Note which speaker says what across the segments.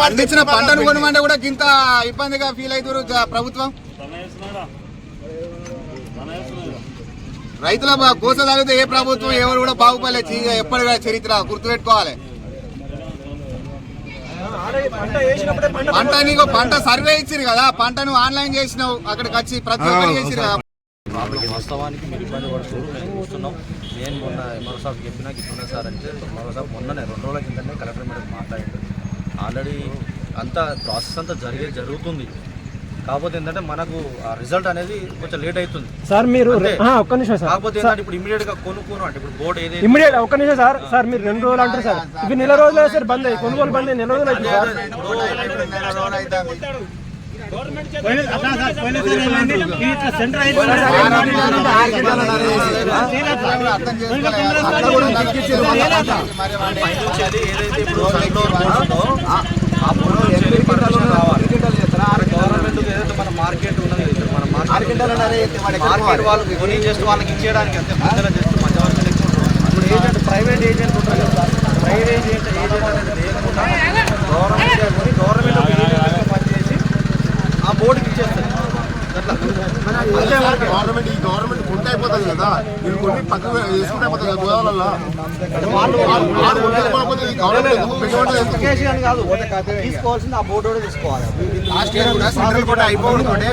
Speaker 1: పండించిన పంటను కొనమంటే కూడా ఇంత ఇబ్బందిగా ఫీల్ అవుతారు ప్రభుత్వం. రైతుల కోస తాగితే ఏ ప్రభుత్వం ఎవరు కూడా బాగుపడలేదు. ఎప్పటిగా చరిత్ర గుర్తుపెట్టుకోవాలి. పంట నీకు పంట సర్వే ఇచ్చారు కదా, పంటను ఆన్లైన్ చేసినావు, అక్కడికి వచ్చి ప్రతి ఒక్కరు చేసిరు కదా.
Speaker 2: వాస్తవానికి మీరు ఇబ్బంది పడుతున్నారు, మేము చూస్తున్నాం. నేను మొన్న మరోసారి చెప్పినా ఇస్తున్నా సార్ అంటే మరోసారి మొన్ననే 2 రోజుల కిందనే కలెక్టర్ మేడం మాట్లాడింది. ఆల్రెడీ అంతా ప్రాసెస్ అంతా జరుగుతుంది. కాకపోతే ఏంటంటే మనకు ఆ రిజల్ట్ అనేది కొంచెం లేట్ అవుతుంది
Speaker 3: సార్. మీరు ఒక్క నిమిషం సార్.
Speaker 2: కాకపోతే ఏంటంటే ఇప్పుడు ఇమీడియట్ గా కొనుక్కోను అంటే ఇప్పుడు బోర్డు ఏదైతే
Speaker 3: ఇమీడియట్ ఒక్క నిమిషం సార్. సార్ మీరు 2 రోజులు అంటారు సార్, ఇవి నెల రోజులు సార్ బంద్ అయ్యి కొనుగోలు బంద్ అయ్యి నెల రోజులు అవుతుంది సార్.
Speaker 2: మన మార్కెట్ ఉన్నది, మన మార్కెట్ వాళ్ళు కొని జస్ట్ వాళ్ళకి ఇచ్చేయడానికి అంతే. మధ్యలో జస్ట్ మధ్యవర్తులు ఇప్పుడు ఏజెంట్ ప్రైవేట్ ఏజెంట్ ఉంటారు కదా, ప్రైవేట్ ఏజెంట్ అనేది లేకుండా గవర్నమెంట్ పనిచేసి ఆ బోర్డుకి ఇచ్చేస్తారు.
Speaker 1: గవర్నమెంట్ కొంటే అయిపోతుంది కదా, మీరు కొన్ని పక్కన వేసుకుంటే అయిపోతుంది కదా. గోదావరిలో
Speaker 2: తీసుకోవాల్సింది ఆ బోర్డు తీసుకోవాలి.
Speaker 1: లాస్ట్ ఇయర్ కూడా సెంట్రల్ కోట అయిపోతుంటే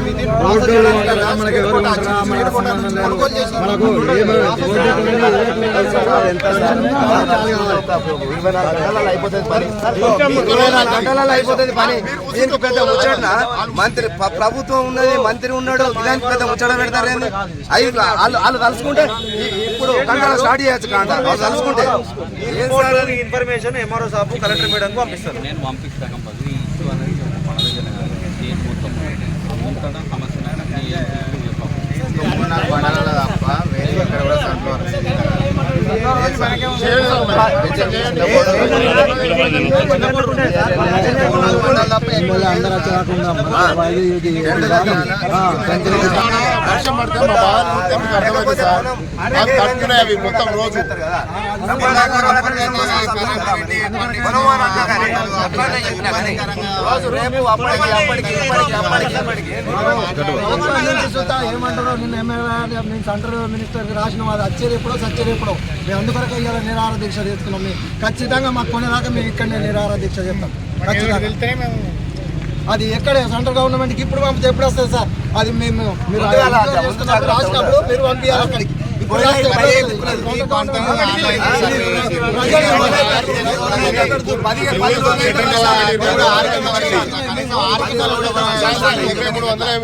Speaker 4: అయిపోతుంది పని. దీనికి పెద్ద ముచ్చట మంత్రి ప్రభుత్వం ఉన్నది, మంత్రి ఉన్నాడు, ఇలాంటి పెద్ద ముచ్చట పెడతారేంది? వాళ్ళు తలుచుకుంటే ఇప్పుడు కంటాల స్టార్ట్ చేయొచ్చు. వాళ్ళు తలుచుకుంటే
Speaker 2: ఇన్ఫర్మేషన్ ఎంఆర్ఓ సాబ్ కలెక్టర్ మేడం పంపిస్తారు. నేను పంపిస్తాను కంపల్సరీ. ఇష్యూ అనేది మన దగ్గర స్టేట్ మొత్తం సమస్య
Speaker 1: తప్ప వేరే ఎక్కడ కూడా వర్షం పడితే మా అర్థమైంది సార్. మాకు తట్టుకున్నాయి అవి మొత్తం రోజు.
Speaker 3: ఏమంటారో నిన్న ఎమ్మెల్యే సెంట్రల్ మినిస్టర్కి రాసిన వాళ్ళు వచ్చేది ఎప్పుడో సచ్చేది ఎప్పుడో. మేము అందుకొరకు ఇవాళ నిరాహార దీక్ష చేస్తున్నాం. మేము ఖచ్చితంగా మాకు కొనేదాకా మేము ఇక్కడనే నిరాహార దీక్ష చేస్తాం ఖచ్చితంగా. అది ఎక్కడ సెంట్రల్ గవర్నమెంట్కి ఇప్పుడు పంపితే ఎప్పుడు వస్తుంది సార్? అది మేము మీరు రాసినప్పుడు మీరు పంపించాలి అక్కడికి.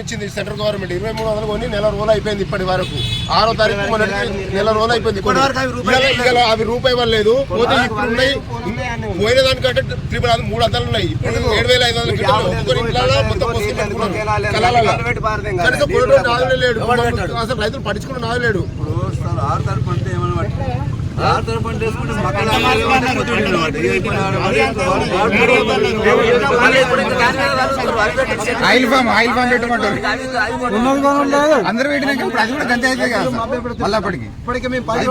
Speaker 1: ఇచ్చింది సెంట్రల్ గవర్నమెంట్. 2300 కొని నెల రోజులు అయిపోయింది. ఇప్పటి వరకు 6వ తారీఖు నెల రోజులు అయిపోయింది. అవి రూపాయి వల్లేదు. పోతే ఇప్పుడు ఉన్నాయి, పోయిన దానికంటే 300 ఉన్నాయి. ఇప్పుడు 7500 మొత్తం లేడు. అసలు రైతులు పట్టించుకున్న నాదు లేడు.
Speaker 4: ఆయిల్ ఫామ్ పెట్టుకుంటారు అందరూ పెట్టినాక అది కూడా గంత అయితే
Speaker 3: ఇప్పటికే మేము 10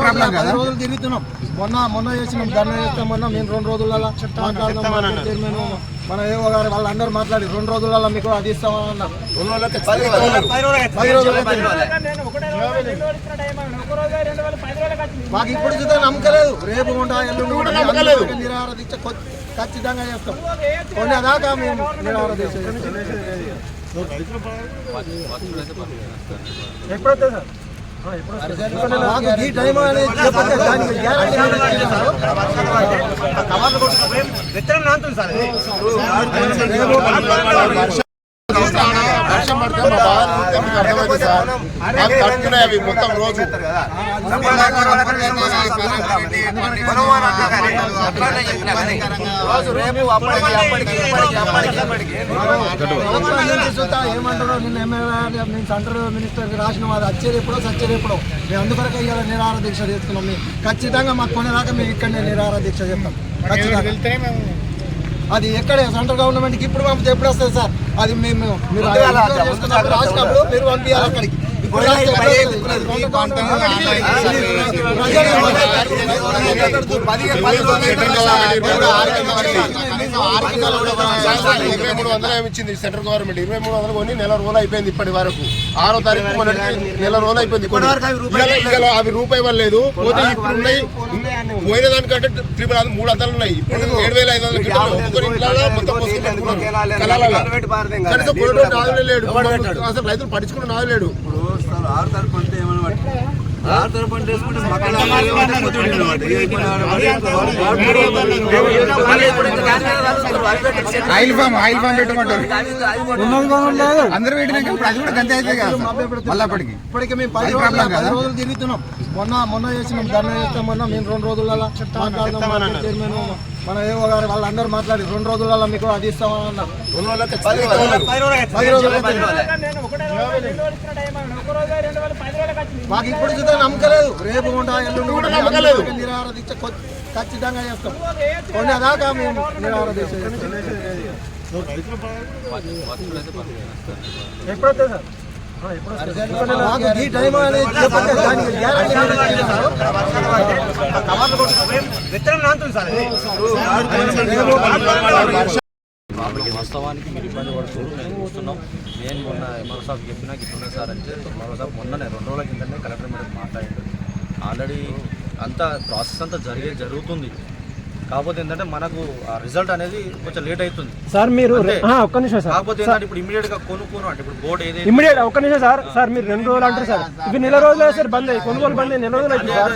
Speaker 3: రోజులు తిరుగుతున్నాం. మొన్న చేసినాం ధర్నా చేస్తాం. మొన్న మేము 2 రోజులలో చైర్మన్ మన ఏవో గారు వాళ్ళందరూ మాట్లాడి 2 రోజులలో మీకు అది ఇస్తామన్నారు. మాకు ఇప్పుడు చూద్దాం నమ్మకలేదు. రేపు నిరాహార దీక్ష ఖచ్చితంగా చేస్తాం. కొనేదాకా మేము నిరాహార దీక్ష చేస్తాం. ఎప్పుడైతే సార్ ఈ టైం అనేది
Speaker 1: మీకు అర్థమైంది సార్. అవి తట్టుకున్నాయి అవి మొత్తం రోజు.
Speaker 3: ఏమంటారో నిన్న ఎమ్మెల్యే నేను సెంట్రల్ మినిస్టర్కి రాసిన అది వచ్చేది ఎప్పుడో సచ్చేది ఎప్పుడో మేము అందుకొరకు ఇవాళ నిరాహార దీక్ష చేస్తున్నాం. మేము ఖచ్చితంగా మాకు కొనేదాకా మేము ఇక్కడనే నిరాహార దీక్ష చేస్తాం. ఖచ్చితంగా అది ఎక్కడ సెంట్రల్ గవర్నమెంట్కి ఇప్పుడు పంపితే ఎప్పుడు వస్తుంది సార్? అది మేము మీరు రాసినప్పుడు మీరు పంపించాలి అక్కడికి.
Speaker 1: ఇచ్చింది సెంట్రల్ గవర్నమెంట్ 2300 కొని నెల రోజులు అయిపోయింది. ఇప్పటి వరకు 6వ తారీఖు మొన్నటి నెల రోజులు అయిపోయింది. అవి రూపాయి ఇవ్వలేదు. పోతే ఇప్పుడు ఉన్నాయి పోయిన దానికంటే 300 ఉన్నాయి. ఇప్పుడు 7500 మొత్తం కనీసం లేడు. అసలు రైతులు పట్టించుకున్న నాదు లేడు.
Speaker 5: ఆయిల్ ఫామ్ పెట్టమంటారు అందరూ పెట్టినాక ఇప్పుడు అది కూడా గంత అయితే కదా మళ్ళీ
Speaker 3: ఇప్పటికి మేము 10 రోజులు తిరుగుతున్నాం. మొన్న చేసినాం ధర్నా చేస్తాం. మొన్న మేము 2 రోజులలో మాట్లాడదాం. చైర్మన్ మన ఏవో గారు వాళ్ళందరూ మాట్లాడి 2 రోజులలో మీకు అది ఇస్తామని అన్నారు. 10 రోజులు మాకు ఇప్పుడు చూద్దాం నమ్మకలేదు. రేపు ఉంటా ఎల్లుండి కూడా నిరాహార దీక్ష ఖచ్చితంగా చేస్తాం. కొనేదాకా మేము నిరాహార దీక్ష చేస్తాం. ఎప్పుడైతే సార్ ఈ టైం అనేది చెప్పండి.
Speaker 2: వాస్తవానికి మీరు ఇబ్బంది పడుతున్నారు, మేము చూస్తున్నాం. నేను మొన్న ఎంఆర్ఓ సాబ్ చెప్పినా ఇప్పుడున్నా సార్ అంటే ఎంఆర్ఓ సాబ్ మొన్ననే 2 రోజుల కిందనే కలెక్టర్ మేడం మాట్లాడారు. ఆల్రెడీ అంతా ప్రాసెస్ అంతా జరుగుతుంది. కాకపోతే ఏంటంటే మనకు ఆ రిజల్ట్ అనేది కొంచెం లేట్ అవుతుంది
Speaker 6: సార్. మీరు ఒక్క నిమిషం సార్.
Speaker 2: కాకపోతే ఏంటంటే ఇప్పుడు ఇమీడియట్ గా కొనుక్కోను అంటే ఇప్పుడు బోర్డు ఏదైతే
Speaker 6: ఇమీడియట్ ఒక్క నిమిషం సార్ మీరు 2 రోజులు అంటారు సార్. ఇవి నెల రోజులు సార్ బంద్ అయ్యి కొనుగోలు బంద్ అయ్యి నెల రోజులు అవుతుంది సార్.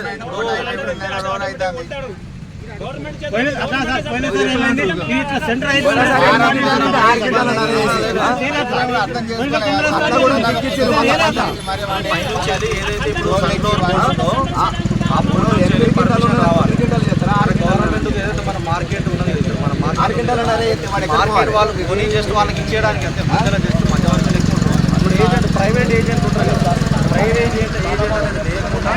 Speaker 2: ఏదైతే ఇప్పుడు గవర్నమెంట్ ఏదైతే మన మార్కెట్ ఉన్నది మన మార్కెట్ వాళ్ళు కొని జస్ట్ వాళ్ళకి ఇచ్చేయడానికి అంతే. మధ్యలో జస్ట్ మధ్యవర్తులు ఎక్కువ ఉంటారు. ఇప్పుడు ఏజెంట్ ప్రైవేట్ ఏజెంట్ ఉంటారు కదా సార్. ప్రైవేట్ ఏజెంట్ అనేది లేకుండా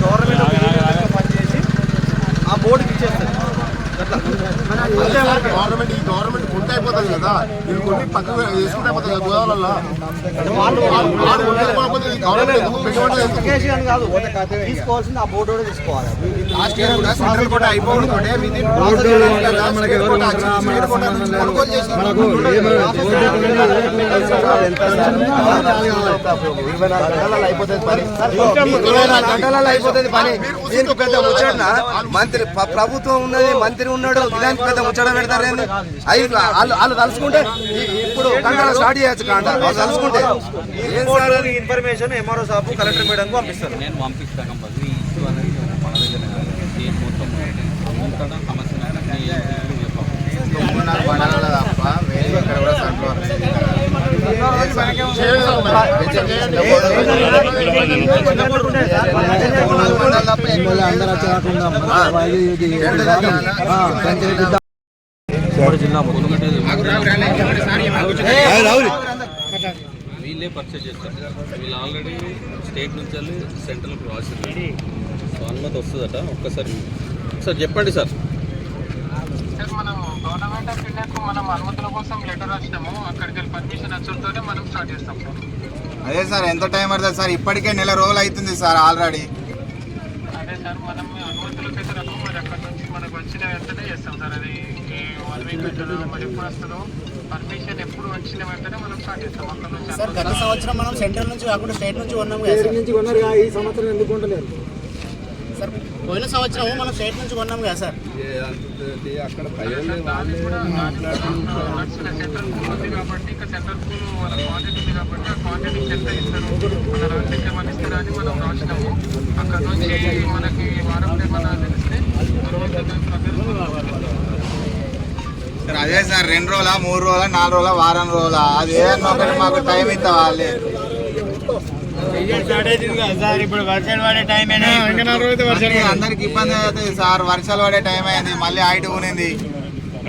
Speaker 2: గవర్నమెంట్ పనిచేసి ఆ బోర్డుకి ఇచ్చేస్తారు.
Speaker 1: గవర్నమెంట్ కొంత అయిపోతుంది కదా. ఇది కొన్ని పక్కన వేసుకుంటే అయిపోతుంది కదా గోదావరిలో.
Speaker 2: కాదు తీసుకోవాల్సింది ఆ బోర్డు కూడా తీసుకోవాలి.
Speaker 4: అయిపోతుంది పని. దీనికి పెద్ద ముచ్చట మంత్రి ప్రభుత్వం ఉన్నది, మంత్రి ఉన్నాడు, ఇలాంటి పెద్ద ముచ్చట పెడతారేంది? వాళ్ళు తలుసుకుంటే ఇప్పుడు కంటాల స్టార్ట్ చేయొచ్చు. కంటారు వాళ్ళు తలుసుకుంటే
Speaker 2: ఇన్ఫర్మేషన్ ఎంఆర్ఓ సాబ్ కలెక్టర్ మేడం పంపిస్తారు. నేను పంపిస్తాను కంపల్సరీ. ఇష్యూ అనేది మన దగ్గర మొత్తం జిల్లా వీళ్ళే పర్చేజ్ చేస్తారు. వీళ్ళు ఆల్రెడీ స్టేట్ నుంచి వెళ్ళి సెంట్రల్ ప్రాసెస్ సో అనుమతి వస్తుందట. ఒక్కసారి చెప్పండి సార్.
Speaker 7: మనం గవర్నమెంట్ ఆఫ్ ఇండియాకు మనం అనుమతుల కోసం లెటర్ వచ్చినాము. అక్కడికి వెళ్ళి పర్మిషన్ వచ్చుతోనే మనం స్టార్ట్ చేస్తాం సార్.
Speaker 5: అదే సార్ ఎంత టైం పడుతుంది సార్? ఇప్పటికే నెల రోజులు అవుతుంది సార్ ఆల్రెడీ.
Speaker 7: అదే సార్ మనం అనుమతులకు అయితే రాము. మరి అక్కడ నుంచి మనకు వచ్చిన వెంటనే చేస్తాం సార్. అది 1 వీక్ పెట్టడం మరి ఎప్పుడు వస్తుందో పర్మిషన్ ఎప్పుడు వచ్చిన వెంటనే మనం స్టార్ట్ చేస్తాం. అక్కడ నుంచి
Speaker 8: సార్ గత సంవత్సరం మనం సెంట్రల్ నుంచి కాకుండా స్టేట్ నుంచి కొన్నాము.
Speaker 3: ఈ సంవత్సరం ఎందుకు ఉండలేదు
Speaker 8: సార్? పోయిన సంవత్సరం మనం స్టేట్ నుంచి కొన్నాం కదా సార్.
Speaker 7: సెంట్రల్ ఉంది కాబట్టి ఇంకా సెంట్రల్ వాళ్ళ క్వాంటిటీ ఉంది కాబట్టి ఆ క్వాంటిటీకి ఎంత ఇస్తారు మన రాష్ట్రానికి ఏమైనా ఇస్తారా అని మనం రాసినాము. అక్కడ నుంచి మనకి వారం ఏమన్నా తెలిస్తే
Speaker 5: సార్ అదే సార్ 2 రోజుల 3 రోజుల 4 రోజుల వారం రోజుల అది ఏదన్నా ఒకటి మాకు టైం ఇవ్వాలి. అందరికి ఇబ్బంది అవుతుంది సార్, వర్షాలు పడే టైం అయింది, మళ్ళీ హైట్ ఉనింది.